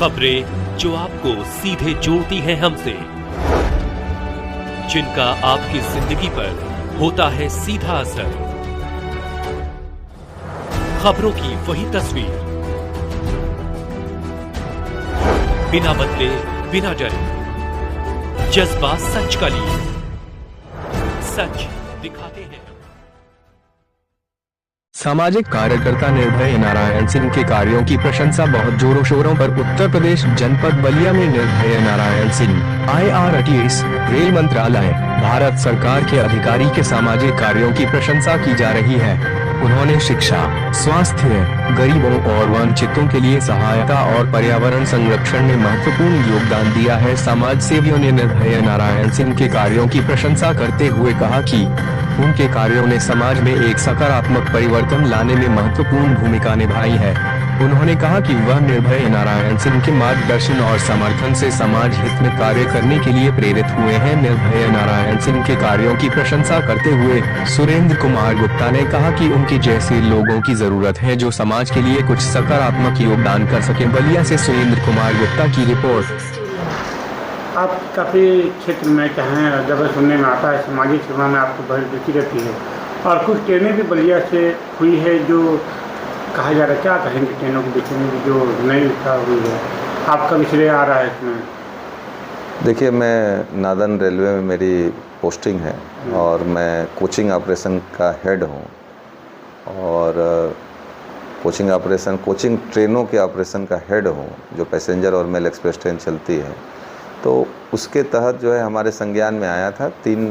खबरें जो आपको सीधे जोड़ती हैं हमसे, जिनका आपकी जिंदगी पर होता है सीधा असर। खबरों की वही तस्वीर, बिना बदले बिना डरे, जज्बा सच का लिए, सच दिखाते हैं। सामाजिक कार्यकर्ता निर्भय नारायण सिंह के कार्यों की प्रशंसा बहुत जोरों शोरों पर। उत्तर प्रदेश जनपद बलिया में निर्भय नारायण सिंह IRTS रेल मंत्रालय भारत सरकार के अधिकारी के सामाजिक कार्यों की प्रशंसा की जा रही है। उन्होंने शिक्षा, स्वास्थ्य, गरीबों और वंचितों के लिए सहायता और पर्यावरण संरक्षण में महत्वपूर्ण योगदान दिया है। समाज सेवियों ने निर्भय नारायण सिंह के कार्यों की प्रशंसा करते हुए कहा कि उनके कार्यों ने समाज में एक सकारात्मक परिवर्तन लाने में महत्वपूर्ण भूमिका निभाई है। उन्होंने कहा कि वह निर्भय नारायण सिंह के मार्गदर्शन और समर्थन से समाज हित में कार्य करने के लिए प्रेरित हुए हैं। निर्भय नारायण सिंह के कार्यों की प्रशंसा करते हुए सुरेंद्र कुमार गुप्ता ने कहा कि उनके जैसे लोगों की जरूरत है जो समाज के लिए कुछ सकारात्मक योगदान कर सके। बलिया से सुरेंद्र कुमार गुप्ता की रिपोर्ट। आप काफ़ी क्षेत्र में चाहें जब सुनने में आता है सामाजिक सेवा में आपको बहुत रुचि रहती है और कुछ ट्रेनें भी बलिया से हुई है जो कहा जा रहा है। क्या कहेंगे ट्रेनों के विषय में जो नई हुई है, आपका भी श्रेय आ रहा है इसमें? देखिए, मैं नादन रेलवे में मेरी पोस्टिंग है और मैं कोचिंग ऑपरेशन का हेड हूँ और कोचिंग ट्रेनों के ऑपरेशन का हेड हूँ जो पैसेंजर और मेल एक्सप्रेस ट्रेन चलती है। तो उसके तहत जो है हमारे संज्ञान में आया था 3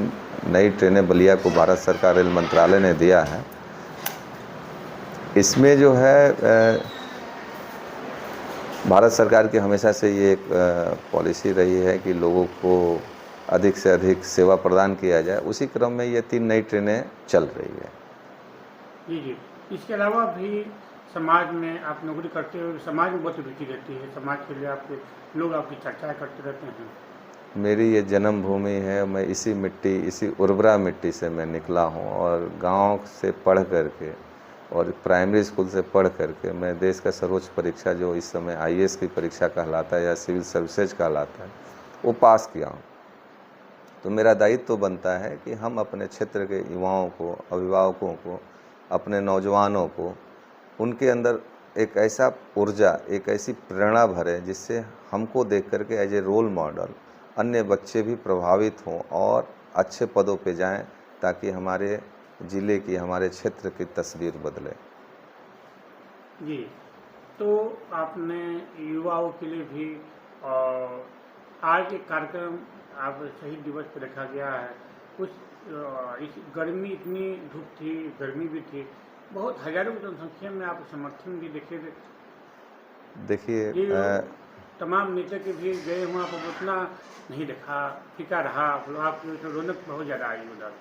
नई ट्रेनें बलिया को भारत सरकार रेल मंत्रालय ने दिया है। इसमें जो है भारत सरकार की हमेशा से ये एक पॉलिसी रही है कि लोगों को अधिक से अधिक सेवा प्रदान किया जाए। उसी क्रम में ये 3 नई ट्रेनें चल रही है। जी। इसके अलावा भी समाज में आप नौकरी करते हो, समाज में बहुत रुचि रहती है, समाज के लिए आपके लोग आपकी चर्चा करते रहते हैं। मेरी ये जन्मभूमि है, मैं इसी उर्वरा मिट्टी से मैं निकला हूँ और गांव से पढ़ करके और प्राइमरी स्कूल से पढ़ करके मैं देश का सर्वोच्च परीक्षा जो इस समय IAS की परीक्षा कहलाता है या सिविल सर्विसेज कहलाता है वो पास किया हूँ। तो मेरा दायित्व तो बनता है कि हम अपने क्षेत्र के युवाओं को, अभिभावकों को, अपने नौजवानों को उनके अंदर एक ऐसा ऊर्जा, एक ऐसी प्रेरणा भरे जिससे हमको देख करके एज ए रोल मॉडल अन्य बच्चे भी प्रभावित हों और अच्छे पदों पे जाएं ताकि हमारे ज़िले की, हमारे क्षेत्र की तस्वीर बदले। जी, तो आपने युवाओं के लिए भी आज एक कार्यक्रम आप शहीद दिवस पर रखा गया है। इस गर्मी, इतनी धूप थी, गर्मी भी थी, बहुत हजारों की जनसंख्या में आप समर्थन भी देखिए तमाम नेता के भी गए हुआ आप उतना नहीं देखा, फीका रहा, आपकी रौनक बहुत ज़्यादा आई उधर।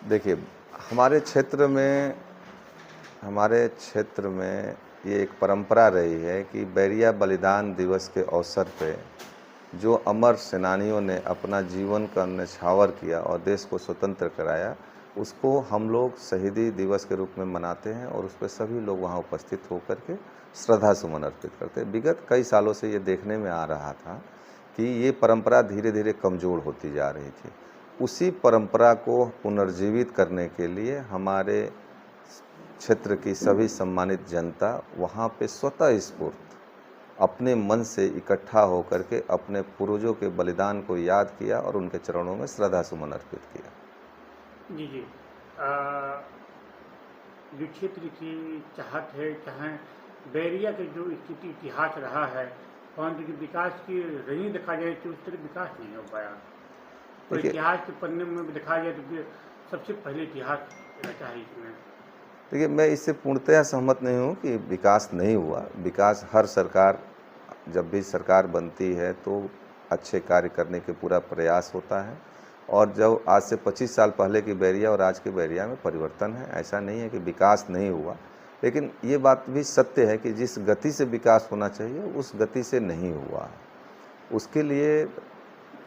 देखिए, हमारे क्षेत्र में ये एक परंपरा रही है कि बैरिया बलिदान दिवस के अवसर पे जो अमर सेनानियों ने अपना जीवन का न्यौछावर किया और देश को स्वतंत्र कराया, उसको हम लोग शहीदी दिवस के रूप में मनाते हैं और उस पर सभी लोग वहाँ उपस्थित होकर के श्रद्धा सुमन अर्पित करते हैं। विगत कई सालों से ये देखने में आ रहा था कि ये परंपरा धीरे धीरे कमज़ोर होती जा रही थी। उसी परंपरा को पुनर्जीवित करने के लिए हमारे क्षेत्र की सभी सम्मानित जनता वहाँ पे स्वतः स्फूर्त अपने मन से इकट्ठा होकर के अपने पूर्वजों के बलिदान को याद किया और उनके चरणों में श्रद्धा सुमन अर्पित किया। जी। जो क्षेत्र की चाहत है, चाहे बैरिया के जो स्थिति इतिहास रहा है, परंतु जो विकास की रही देखा जाए तो उस तरह विकास नहीं हो पाया। तो इतिहास के पन्ने में भी देखा जाए तो सबसे पहले इतिहास रहता है इसमें। देखिए, मैं इससे पूर्णतः सहमत नहीं हूँ कि विकास नहीं हुआ। विकास हर सरकार, जब भी सरकार बनती है तो अच्छे कार्य करने के पूरा प्रयास होता है और जब आज से 25 साल पहले की बैरिया और आज के बैरिया में परिवर्तन है। ऐसा नहीं है कि विकास नहीं हुआ, लेकिन ये बात भी सत्य है कि जिस गति से विकास होना चाहिए उस गति से नहीं हुआ। उसके लिए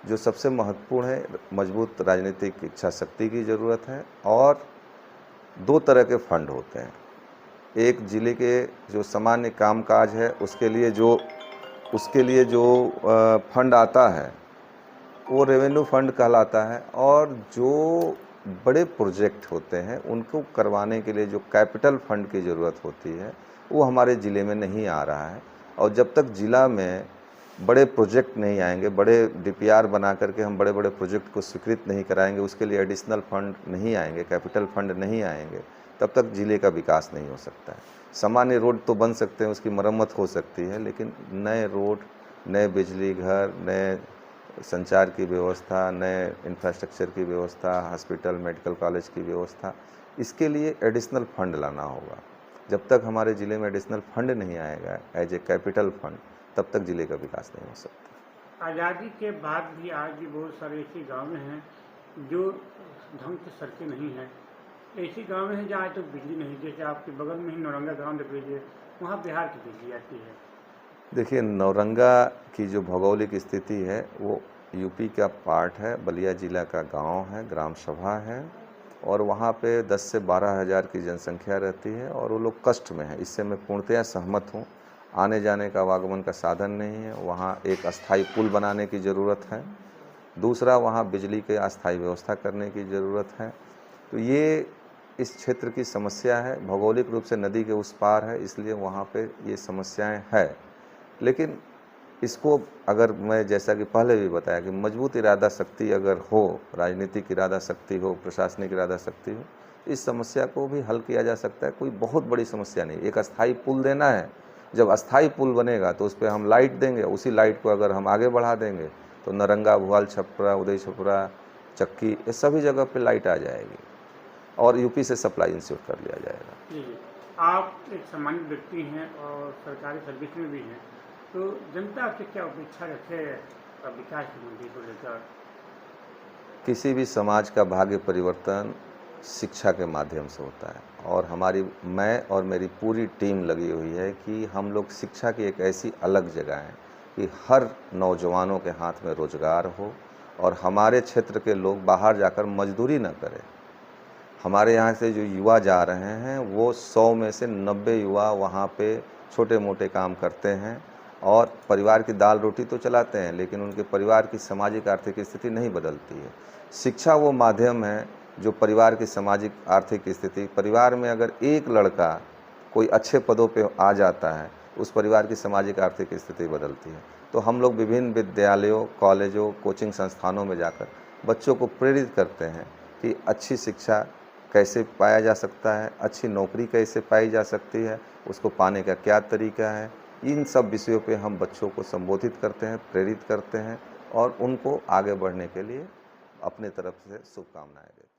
जो सबसे महत्वपूर्ण है, मजबूत राजनीतिक इच्छा शक्ति की ज़रूरत है और 2 तरह के फंड होते हैं। एक ज़िले के जो सामान्य कामकाज है उसके लिए जो उसके लिए जो फंड आता है वो रेवेन्यू फंड कहलाता है, और जो बड़े प्रोजेक्ट होते हैं उनको करवाने के लिए जो कैपिटल फंड की ज़रूरत होती है वो हमारे ज़िले में नहीं आ रहा है। और जब तक ज़िला में बड़े प्रोजेक्ट नहीं आएंगे, बड़े डीपीआर बना करके हम बड़े बड़े प्रोजेक्ट को स्वीकृत नहीं कराएंगे, उसके लिए एडिशनल फंड नहीं आएंगे, कैपिटल फंड नहीं आएंगे, तब तक ज़िले का विकास नहीं हो सकता है। सामान्य रोड तो बन सकते हैं, उसकी मरम्मत हो सकती है, लेकिन नए रोड, नए बिजली घर, नए संचार की व्यवस्था, नए इंफ्रास्ट्रक्चर की व्यवस्था, हॉस्पिटल मेडिकल कॉलेज की व्यवस्था, इसके लिए एडिशनल फंड लाना होगा। जब तक हमारे ज़िले में एडिशनल फंड नहीं आएगा एज ए कैपिटल फंड, तब तक ज़िले का विकास नहीं हो सकता। आज़ादी के बाद भी आज भी बहुत सारे ऐसे गाँव हैं जो ढंग से सड़कें नहीं हैं, ऐसे गाँव हैं जहाँ तो बिजली नहीं, जैसे आपके बगल में ही नौरंगा गाँव देख लीजिए, वहाँ बिहार की बिजली आती है। देखिए, नौरंगा की जो भौगोलिक स्थिति है वो यूपी का पार्ट है, बलिया जिला का गांव है, ग्राम सभा है, और वहाँ पे 10 से 12 हज़ार की जनसंख्या रहती है और वो लोग कष्ट में है। इससे मैं पूर्णतया सहमत हूँ। आने जाने का आवागमन का साधन नहीं है, वहाँ एक अस्थाई पुल बनाने की ज़रूरत है। दूसरा, वहाँ बिजली की अस्थाई व्यवस्था करने की ज़रूरत है। तो ये इस क्षेत्र की समस्या है, भौगोलिक रूप से नदी के उस पार है, इसलिए वहाँ पे ये समस्याएं है। लेकिन इसको अगर मैं जैसा कि पहले भी बताया कि मजबूत इरादा शक्ति अगर हो, राजनीतिक इरादा शक्ति हो, प्रशासनिक इरादा शक्ति हो, इस समस्या को भी हल किया जा सकता है। कोई बहुत बड़ी समस्या नहीं। एक अस्थाई पुल देना है, जब अस्थाई पुल बनेगा तो उस पर हम लाइट देंगे, उसी लाइट को अगर हम आगे बढ़ा देंगे तो नरंगा, भुआल छपरा, उदय छपरा, चक्की, ये सभी जगह पे लाइट आ जाएगी और यूपी से सप्लाई इंश्योर कर लिया जाएगा। जी, आप एक सामान्य व्यक्ति हैं और सरकारी सर्विस में भी हैं, तो जनता आपसे क्या अपेक्षा रखे विकास के मुद्दे को लेकर? किसी भी समाज का भाग्य परिवर्तन शिक्षा के माध्यम से होता है, और मैं और मेरी पूरी टीम लगी हुई है कि हम लोग शिक्षा की एक ऐसी अलग जगह है कि हर नौजवानों के हाथ में रोजगार हो और हमारे क्षेत्र के लोग बाहर जाकर मजदूरी न करें। हमारे यहाँ से जो युवा जा रहे हैं वो 100 में से 90 युवा वहाँ पे छोटे मोटे काम करते हैं और परिवार की दाल रोटी तो चलाते हैं, लेकिन उनके परिवार की सामाजिक आर्थिक स्थिति नहीं बदलती है। शिक्षा वो माध्यम है जो परिवार की सामाजिक आर्थिक स्थिति, परिवार में अगर एक लड़का कोई अच्छे पदों पे आ जाता है, उस परिवार की सामाजिक आर्थिक स्थिति बदलती है। तो हम लोग विभिन्न विद्यालयों, कॉलेजों, कोचिंग संस्थानों में जाकर बच्चों को प्रेरित करते हैं कि अच्छी शिक्षा कैसे पाया जा सकता है, अच्छी नौकरी कैसे पाई जा सकती है, उसको पाने का क्या तरीका है। इन सब विषयों पे हम बच्चों को संबोधित करते हैं, प्रेरित करते हैं और उनको आगे बढ़ने के लिए अपने तरफ से शुभकामनाएं देते हैं।